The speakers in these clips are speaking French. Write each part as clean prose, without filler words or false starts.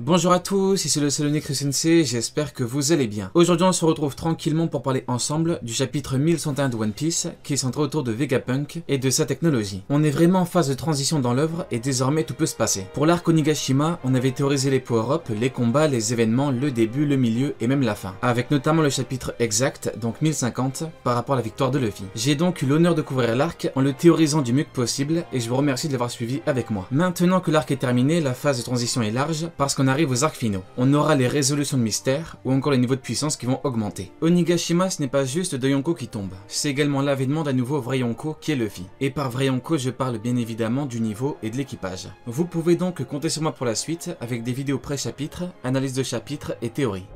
Bonjour à tous, ici le Salonique Sensei, j'espère que vous allez bien. Aujourd'hui on se retrouve tranquillement pour parler ensemble du chapitre 1101 de One Piece qui est centré autour de Vegapunk et de sa technologie. On est vraiment en phase de transition dans l'œuvre et désormais tout peut se passer. Pour l'arc Onigashima, on avait théorisé les power-ups, les combats, les événements, le début, le milieu et même la fin. Avec notamment le chapitre exact, donc 1050, par rapport à la victoire de Luffy. J'ai donc eu l'honneur de couvrir l'arc en le théorisant du mieux que possible et je vous remercie de l'avoir suivi avec moi. Maintenant que l'arc est terminé, la phase de transition est large parce qu'on arrive aux arcs finaux. On aura les résolutions de mystère ou encore les niveaux de puissance qui vont augmenter. Onigashima, ce n'est pas juste de Yonko qui tombe, c'est également l'avènement d'un nouveau vrai Yonko qui est Luffy. Et par vrai Yonko, je parle bien évidemment du niveau et de l'équipage. Vous pouvez donc compter sur moi pour la suite avec des vidéos pré-chapitres, analyse de chapitres et théorie.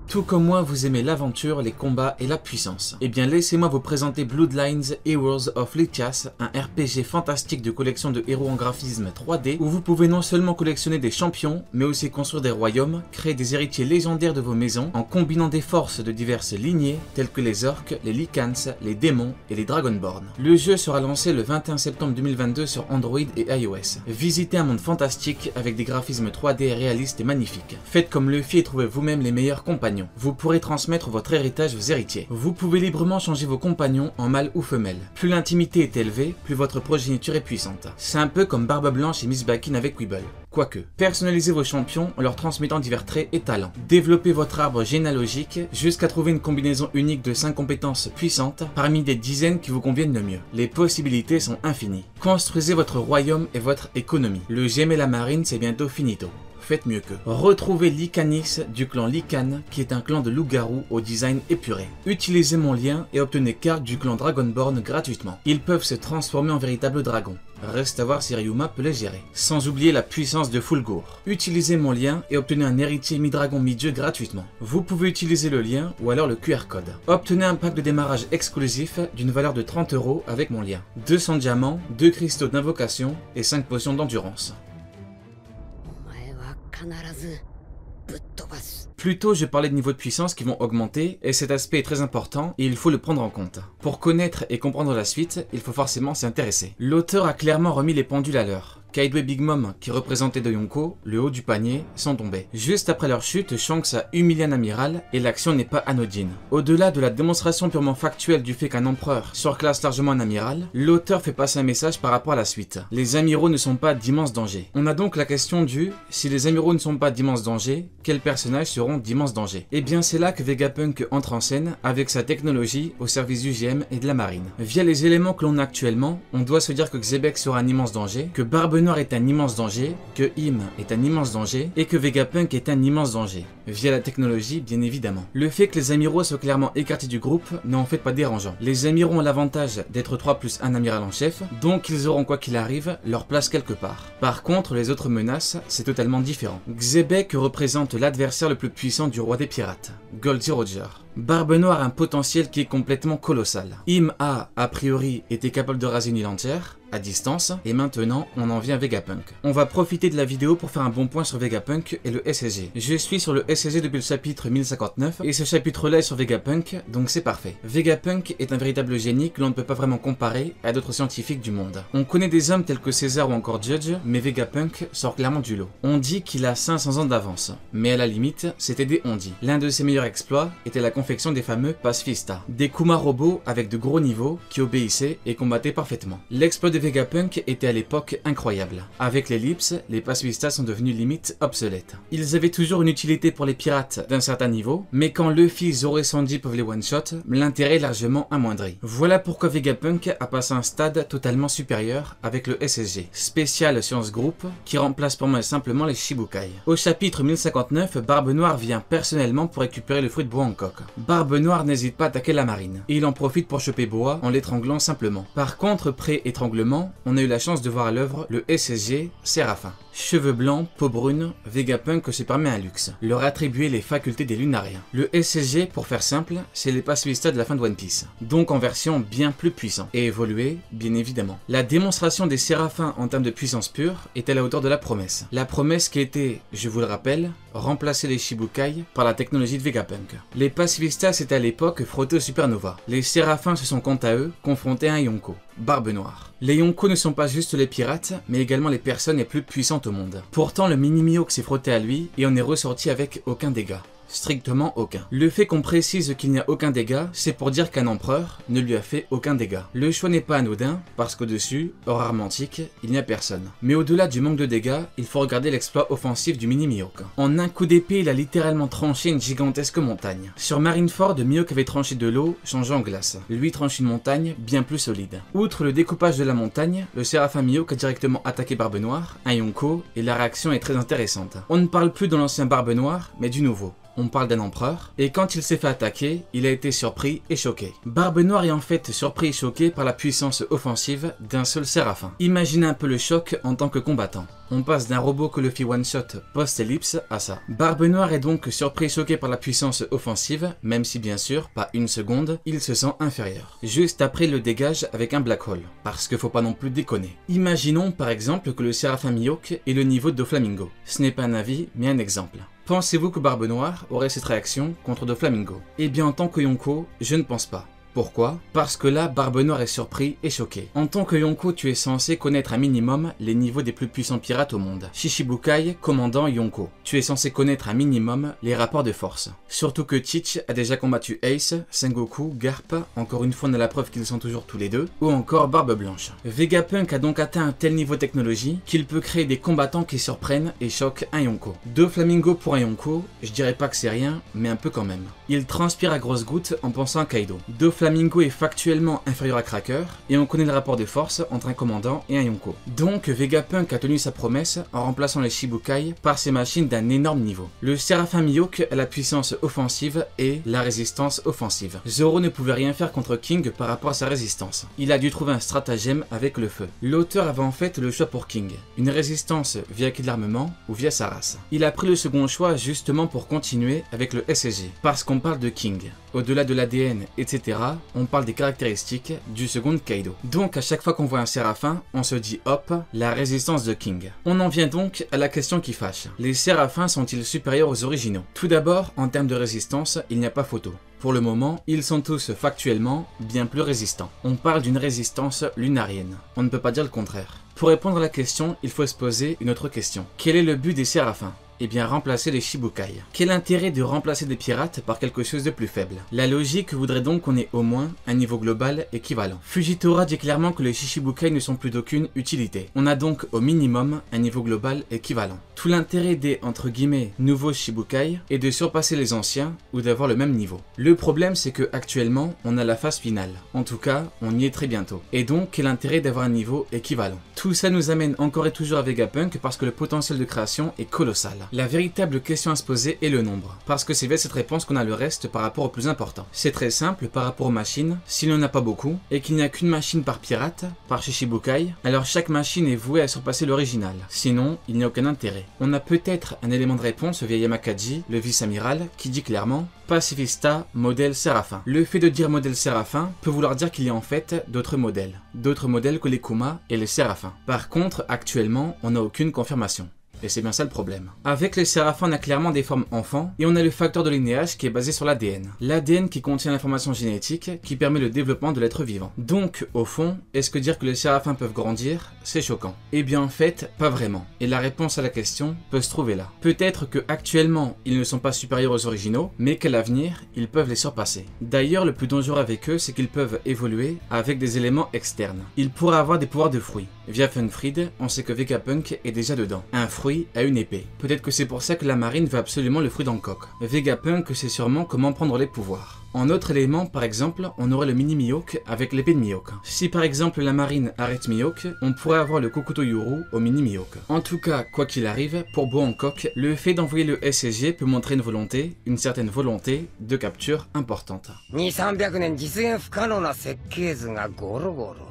Tout comme moi, vous aimez l'aventure, les combats et la puissance. Eh bien, laissez-moi vous présenter Bloodlines Heroes of Lycias, un RPG fantastique de collection de héros en graphisme 3D, où vous pouvez non seulement collectionner des champions, mais aussi construire des royaumes, créer des héritiers légendaires de vos maisons, en combinant des forces de diverses lignées, telles que les orques, les lycans, les démons et les dragonborn. Le jeu sera lancé le 21 septembre 2022 sur Android et iOS. Visitez un monde fantastique avec des graphismes 3D réalistes et magnifiques. Faites comme Luffy et trouvez vous-même les meilleurs compagnons. Vous pourrez transmettre votre héritage aux héritiers. Vous pouvez librement changer vos compagnons en mâle ou femelle. Plus l'intimité est élevée, plus votre progéniture est puissante. C'est un peu comme Barbe Blanche et Miss Bakin avec Weeble. Quoique, personnalisez vos champions en leur transmettant divers traits et talents. Développez votre arbre généalogique jusqu'à trouver une combinaison unique de 5 compétences puissantes parmi des dizaines qui vous conviennent le mieux. Les possibilités sont infinies. Construisez votre royaume et votre économie. Le gemme et la marine, c'est bientôt finito. Faites mieux qu'eux. Retrouvez Lycanis du clan Lycan, qui est un clan de loups-garous au design épuré. Utilisez mon lien et obtenez cartes du clan Dragonborn gratuitement. Ils peuvent se transformer en véritables dragons. Reste à voir si Ryuma peut les gérer. Sans oublier la puissance de Fulgur. Utilisez mon lien et obtenez un héritier mi-dragon mi-dieu gratuitement. Vous pouvez utiliser le lien ou alors le QR code. Obtenez un pack de démarrage exclusif d'une valeur de 30 € avec mon lien. 200 diamants, 2 cristaux d'invocation et 5 potions d'endurance. Plus tôt, je parlais de niveaux de puissance qui vont augmenter et cet aspect est très important et il faut le prendre en compte. Pour connaître et comprendre la suite, il faut forcément s'y intéresser. L'auteur a clairement remis les pendules à l'heure. Kaido et Big Mom, qui représentaient de Yonko, le haut du panier, sont tombés. Juste après leur chute, Shanks a humilié un amiral et l'action n'est pas anodine. Au-delà de la démonstration purement factuelle du fait qu'un empereur surclasse largement un amiral, l'auteur fait passer un message par rapport à la suite. Les amiraux ne sont pas d'immenses dangers. On a donc la question du « si les amiraux ne sont pas d'immenses dangers, quels personnages seront d'immenses dangers ?» Et bien c'est là que Vegapunk entre en scène avec sa technologie au service du GM et de la marine. Via les éléments que l'on a actuellement, on doit se dire que Xebec sera un immense danger, que Barbe Noire est un immense danger, que Im est un immense danger et que Vegapunk est un immense danger, via la technologie bien évidemment. Le fait que les amiraux soient clairement écartés du groupe n'est en fait pas dérangeant. Les amiraux ont l'avantage d'être 3 plus 1 amiral en chef, donc ils auront quoi qu'il arrive leur place quelque part. Par contre les autres menaces, c'est totalement différent. Xebec représente l'adversaire le plus puissant du roi des pirates, Goldie Roger. Barbe Noire a un potentiel qui est complètement colossal. Im a priori été capable de raser une île entière, à distance, et maintenant on en vient à Vegapunk. On va profiter de la vidéo pour faire un bon point sur Vegapunk et le SSG. Je suis sur le SSG depuis le chapitre 1059 et ce chapitre là est sur Vegapunk, donc c'est parfait. Vegapunk est un véritable génie que l'on ne peut pas vraiment comparer à d'autres scientifiques du monde. On connaît des hommes tels que César ou encore Judge, mais Vegapunk sort clairement du lot. On dit qu'il a 500 ans d'avance, mais à la limite, c'était des on-dit. L'un de ses meilleurs exploits était la confection des fameux pacifistas, des Kuma robots avec de gros niveaux qui obéissaient et combattaient parfaitement. L'exploit de Vegapunk était à l'époque incroyable. Avec l'ellipse, les pacifistas sont devenus limite obsolètes. Ils avaient toujours une utilité pour les pirates d'un certain niveau, mais quand Luffy, Zoro et Sanji peuvent les one-shot, l'intérêt est largement amoindri. Voilà pourquoi Vegapunk a passé un stade totalement supérieur avec le SSG, Special Science Group, qui remplace pour moi simplement les Shibukai. Au chapitre 1059, Barbe Noire vient personnellement pour récupérer le fruit de bois en coque. Barbe Noire n'hésite pas à attaquer la marine, et il en profite pour choper Boa en l'étranglant simplement. Par contre, pré-étranglement, on a eu la chance de voir à l'œuvre le SSG Séraphin. Cheveux blancs, peau brune, Vegapunk se permet un luxe, leur attribuer les facultés des Lunariens. Le SSG, pour faire simple, c'est les Pacifista de la fin de One Piece, donc en version bien plus puissant, et évolué, bien évidemment. La démonstration des Séraphins en termes de puissance pure est à la hauteur de la promesse. La promesse qui était, je vous le rappelle, remplacer les Shichibukai par la technologie de Vegapunk. Les Pacifistas s'étaient à l'époque frottés aux Supernova. Les Séraphins se sont quant à eux confrontés à un Yonko, Barbe Noire. Les Yonko ne sont pas juste les pirates, mais également les personnes les plus puissantes au monde. Pourtant, le Mini-Mihawk s'est frotté à lui et on est ressorti avec aucun dégât. Strictement aucun. Le fait qu'on précise qu'il n'y a aucun dégât, c'est pour dire qu'un empereur ne lui a fait aucun dégât. Le choix n'est pas anodin, parce qu'au-dessus, hors armantique, il n'y a personne. Mais au-delà du manque de dégâts, il faut regarder l'exploit offensif du Mini-Mihawk. En un coup d'épée, il a littéralement tranché une gigantesque montagne. Sur Marineford, Mihawk avait tranché de l'eau, changeant en glace. Lui tranche une montagne bien plus solide. Outre le découpage de la montagne, le Séraphin Mihawk a directement attaqué Barbe Noire, un Yonko, et la réaction est très intéressante. On ne parle plus de l'ancien Barbe Noire, mais du nouveau. On parle d'un empereur, et quand il s'est fait attaquer, il a été surpris et choqué. Barbe Noire est en fait surpris et choqué par la puissance offensive d'un seul Séraphin. Imaginez un peu le choc en tant que combattant. On passe d'un robot que Luffy one-shot post-ellipse à ça. Barbe Noire est donc surpris et choqué par la puissance offensive, même si bien sûr, pas une seconde, il se sent inférieur. Juste après, il le dégage avec un Black Hole, parce que faut pas non plus déconner. Imaginons par exemple que le Séraphin Mihawk ait le niveau de Doflamingo. Ce n'est pas un avis, mais un exemple. Pensez-vous que Barbe Noire aurait cette réaction contre Doflamingo? Eh bien en tant que Yonko, je ne pense pas. Pourquoi? Parce que là, Barbe Noire est surpris et choqué. En tant que Yonko, tu es censé connaître un minimum les niveaux des plus puissants pirates au monde. Shichibukai, commandant Yonko. Tu es censé connaître un minimum les rapports de force. Surtout que Teach a déjà combattu Ace, Sengoku, Garp, encore une fois on a la preuve qu'ils sont toujours tous les deux, ou encore Barbe Blanche. Vegapunk a donc atteint un tel niveau de technologie qu'il peut créer des combattants qui surprennent et choquent un Yonko. Doflamingo pour un Yonko, je dirais pas que c'est rien, mais un peu quand même. Il transpire à grosses gouttes en pensant à Kaido. Doflamingo est factuellement inférieur à Cracker, et on connaît le rapport de force entre un commandant et un Yonko. Donc Vegapunk a tenu sa promesse en remplaçant les Shichibukai par ses machines d'un énorme niveau. Le Séraphin Mihawk a la puissance offensive et la résistance offensive. Zoro ne pouvait rien faire contre King par rapport à sa résistance. Il a dû trouver un stratagème avec le feu. L'auteur avait en fait le choix pour King, une résistance via de l'armement ou via sa race. Il a pris le second choix justement pour continuer avec le SSG, parce qu'on parle de King. Au-delà de l'ADN, etc., on parle des caractéristiques du second Kaido. Donc à chaque fois qu'on voit un Séraphin, on se dit hop, la résistance de King. On en vient donc à la question qui fâche. Les Séraphins sont-ils supérieurs aux originaux? Tout d'abord, en termes de résistance, il n'y a pas photo. Pour le moment, ils sont tous factuellement bien plus résistants. On parle d'une résistance lunarienne. On ne peut pas dire le contraire. Pour répondre à la question, il faut se poser une autre question. Quel est le but des Séraphins? Eh bien remplacer les Shichibukai. Quel intérêt de remplacer des pirates par quelque chose de plus faible? La logique voudrait donc qu'on ait au moins un niveau global équivalent. Fujitora dit clairement que les Shichibukai ne sont plus d'aucune utilité. On a donc au minimum un niveau global équivalent. Tout l'intérêt des entre guillemets nouveaux Shichibukai est de surpasser les anciens ou d'avoir le même niveau. Le problème c'est que actuellement on a la phase finale. En tout cas, on y est très bientôt. Et donc quel intérêt d'avoir un niveau équivalent? Tout ça nous amène encore et toujours à Vegapunk parce que le potentiel de création est colossal. La véritable question à se poser est le nombre, parce que c'est vers cette réponse qu'on a le reste par rapport au plus important. C'est très simple par rapport aux machines, s'il n'y en a pas beaucoup, et qu'il n'y a qu'une machine par pirate, par Shichibukai, alors chaque machine est vouée à surpasser l'original, sinon il n'y a aucun intérêt. On a peut-être un élément de réponse via Yamakagi, le vice-amiral, qui dit clairement Pacifista, modèle Séraphin. Le fait de dire modèle Séraphin peut vouloir dire qu'il y a en fait d'autres modèles que les Kuma et les Séraphins. Par contre, actuellement, on n'a aucune confirmation. Et c'est bien ça le problème. Avec les Séraphins, on a clairement des formes enfants, et on a le facteur de linéage qui est basé sur l'ADN. L'ADN qui contient l'information génétique qui permet le développement de l'être vivant. Donc, au fond, est-ce que dire que les Séraphins peuvent grandir, c'est choquant? Eh bien en fait, pas vraiment. Et la réponse à la question peut se trouver là. Peut-être que actuellement, ils ne sont pas supérieurs aux originaux, mais qu'à l'avenir, ils peuvent les surpasser. D'ailleurs, le plus dangereux avec eux, c'est qu'ils peuvent évoluer avec des éléments externes. Ils pourraient avoir des pouvoirs de fruits. Via Funfried, on sait que Vegapunk est déjà dedans. Un fruit à une épée. Peut-être que c'est pour ça que la marine veut absolument le fruit d'Hancock. Vegapunk sait sûrement comment prendre les pouvoirs. En autre élément, par exemple, on aurait le mini-Mihawk avec l'épée de Mihawk. Si par exemple la marine arrête Mihawk, on pourrait avoir le Kokuto Yuru au mini-Mihawk. En tout cas, quoi qu'il arrive, pour Boa Hancock, le fait d'envoyer le SSG peut montrer une certaine volonté de capture importante. 200-300年実現不可能な設計図がゴロゴロ。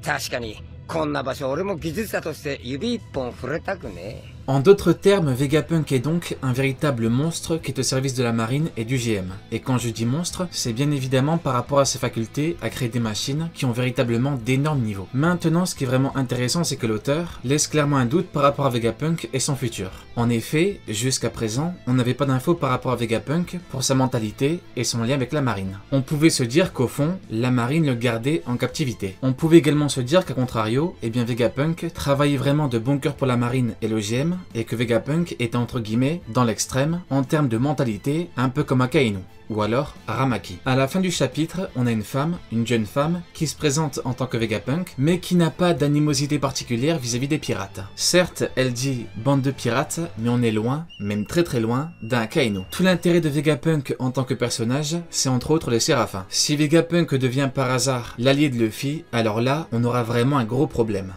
確かにこんな場所俺も技術者として指一本触れたくねえ。 En d'autres termes, Vegapunk est donc un véritable monstre qui est au service de la marine et du GM. Et quand je dis monstre, c'est bien évidemment par rapport à ses facultés à créer des machines qui ont véritablement d'énormes niveaux. Maintenant, ce qui est vraiment intéressant, c'est que l'auteur laisse clairement un doute par rapport à Vegapunk et son futur. En effet, jusqu'à présent, on n'avait pas d'infos par rapport à Vegapunk pour sa mentalité et son lien avec la marine. On pouvait se dire qu'au fond, la marine le gardait en captivité. On pouvait également se dire qu'à contrario, eh bien Vegapunk travaillait vraiment de bon cœur pour la marine et le GM, et que Vegapunk était entre guillemets dans l'extrême en termes de mentalité, un peu comme Akainu, ou alors Aramaki. À la fin du chapitre, on a une jeune femme, qui se présente en tant que Vegapunk, mais qui n'a pas d'animosité particulière vis-à-vis des pirates. Certes, elle dit bande de pirates, mais on est loin, même très très loin, d'un Akainu. Tout l'intérêt de Vegapunk en tant que personnage, c'est entre autres les séraphins. Si Vegapunk devient par hasard l'allié de Luffy, alors là, on aura vraiment un gros problème.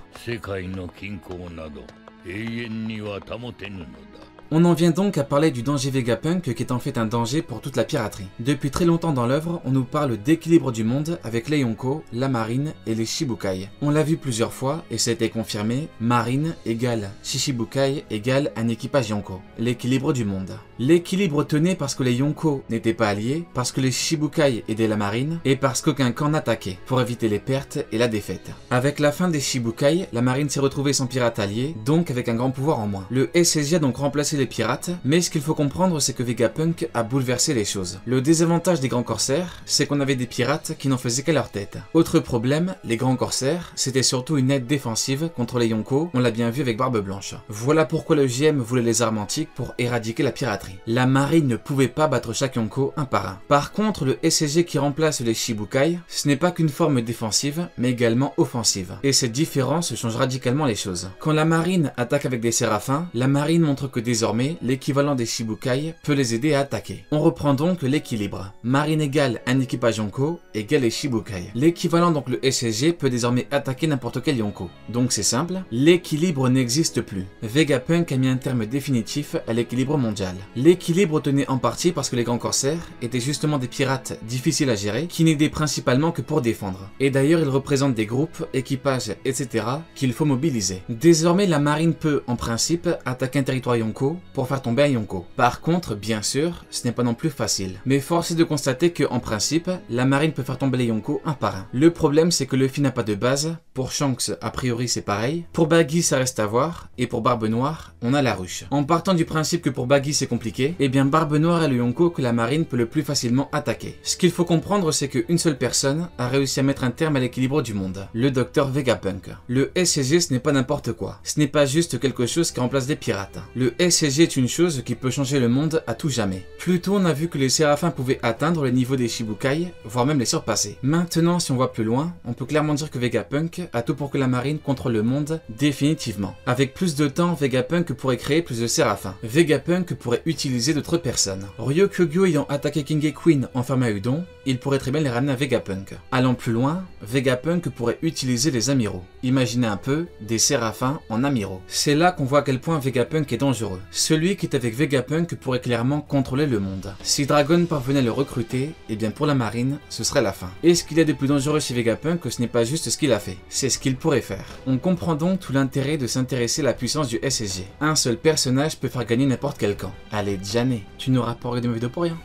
On en vient donc à parler du danger Vegapunk qui est en fait un danger pour toute la piraterie. Depuis très longtemps dans l'œuvre, on nous parle d'équilibre du monde avec les Yonko, la marine et les Shichibukai. On l'a vu plusieurs fois et ça a été confirmé, marine égale Shichibukai égale un équipage Yonko. L'équilibre du monde. L'équilibre tenait parce que les Yonko n'étaient pas alliés, parce que les Shichibukai aidaient la marine et parce qu'aucun camp n'attaquait, pour éviter les pertes et la défaite. Avec la fin des Shichibukai, la marine s'est retrouvée sans pirate allié, donc avec un grand pouvoir en moins. Le SSJ a donc remplacé les pirates, mais ce qu'il faut comprendre, c'est que Vegapunk a bouleversé les choses. Le désavantage des grands corsaires, c'est qu'on avait des pirates qui n'en faisaient qu'à leur tête. Autre problème, les grands corsaires, c'était surtout une aide défensive contre les Yonko, on l'a bien vu avec Barbe Blanche. Voilà pourquoi le GM voulait les armes antiques pour éradiquer la piraterie. La marine ne pouvait pas battre chaque Yonko un par un. Par contre, le SSG qui remplace les Shichibukai, ce n'est pas qu'une forme défensive, mais également offensive. Et cette différence change radicalement les choses. Quand la marine attaque avec des séraphins, la marine montre que désormais, l'équivalent des Shichibukai peut les aider à attaquer. On reprend donc l'équilibre. Marine égale un équipage Yonko égale les Shichibukai. L'équivalent donc le SSG peut désormais attaquer n'importe quel Yonko. Donc c'est simple, l'équilibre n'existe plus. Vegapunk a mis un terme définitif à l'équilibre mondial. L'équilibre tenait en partie parce que les grands corsaires étaient justement des pirates difficiles à gérer qui n'aidaient principalement que pour défendre. Et d'ailleurs ils représentent des groupes, équipages, etc. qu'il faut mobiliser. Désormais la marine peut en principe attaquer un territoire Yonko pour faire tomber un Yonko. Par contre, bien sûr, ce n'est pas non plus facile. Mais force est de constater que, en principe, la marine peut faire tomber les Yonko un par un. Le problème, c'est que Luffy n'a pas de base. Pour Shanks, a priori, c'est pareil. Pour Baggy, ça reste à voir. Et pour Barbe Noire, on a la ruche. En partant du principe que pour Baggy, c'est compliqué, eh bien Barbe Noire est le Yonko que la marine peut le plus facilement attaquer. Ce qu'il faut comprendre, c'est qu'une seule personne a réussi à mettre un terme à l'équilibre du monde. Le docteur Vegapunk. Le SSG, ce n'est pas n'importe quoi. Ce n'est pas juste quelque chose qui remplace des pirates. Le SSG est une chose qui peut changer le monde à tout jamais. Plus tôt, on a vu que les séraphins pouvaient atteindre les niveaux des Shichibukai, voire même les surpasser. Maintenant, si on voit plus loin, on peut clairement dire que Vegapunk a tout pour que la marine contrôle le monde définitivement. Avec plus de temps, Vegapunk pourrait créer plus de séraphins. Vegapunk pourrait utiliser d'autres personnes. Ryokugyo ayant attaqué King et Queen enfermés à Udon, il pourrait très bien les ramener à Vegapunk. Allant plus loin, Vegapunk pourrait utiliser les amiraux. Imaginez un peu des séraphins en amiraux. C'est là qu'on voit à quel point Vegapunk est dangereux. Celui qui est avec Vegapunk pourrait clairement contrôler le monde. Si Dragon parvenait à le recruter, eh bien pour la marine, ce serait la fin. Et ce qu'il y a de plus dangereux chez Vegapunk, ce n'est pas juste ce qu'il a fait, c'est ce qu'il pourrait faire. On comprend donc tout l'intérêt de s'intéresser à la puissance du SSG. Un seul personnage peut faire gagner n'importe quel camp. Allez, Jané, tu n'auras pas regardé ma vidéo pour rien.